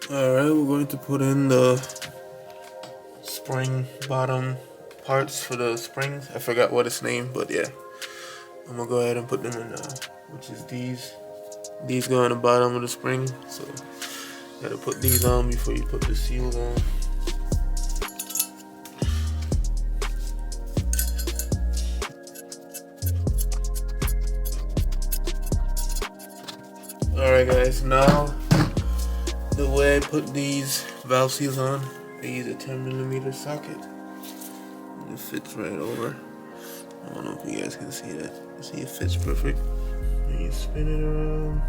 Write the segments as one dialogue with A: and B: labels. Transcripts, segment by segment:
A: Alright, we're going to put in the spring bottom parts for the springs. I forgot what it's named, but yeah. I'm gonna go ahead and put them in now, which is these. These go on the bottom of the spring, so you gotta put these on before you put the seals on. Alright guys, now the way I put these valve seals on, I use a 10mm socket. And it fits right over. I don't know if you guys can see that. See, it fits perfect. And you spin it around.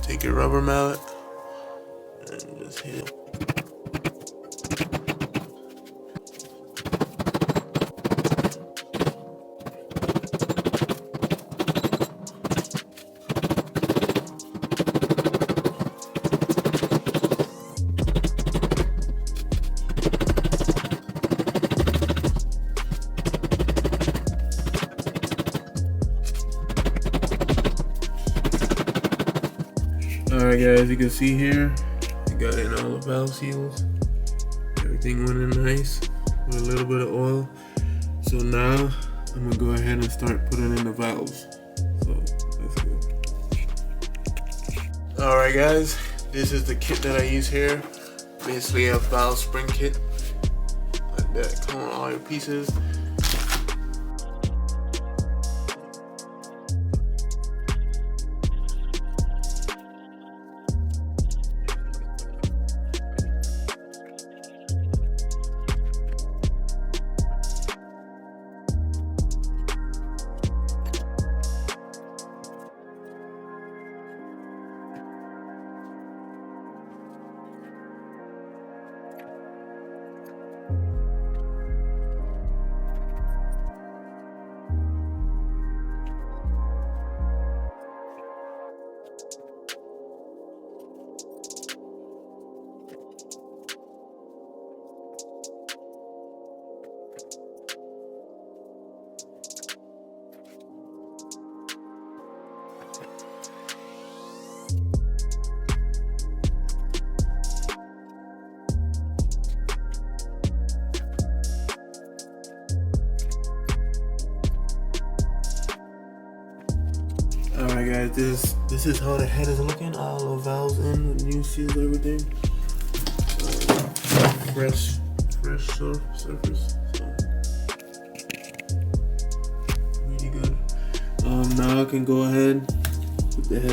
A: Take your rubber mallet and just hit it. Alright guys, you can see here, I got in all the valve seals. Everything went in nice with a little bit of oil. So now I'm gonna go ahead and start putting in the valves. So let's go. Alright guys, this is the kit that I use here. Basically a valve spring kit. Like that, come on all your pieces. Alright guys, this is how the head is looking. All the valves in, the new seals, everything. Fresh surface. So, really good. Now I can go ahead, put the head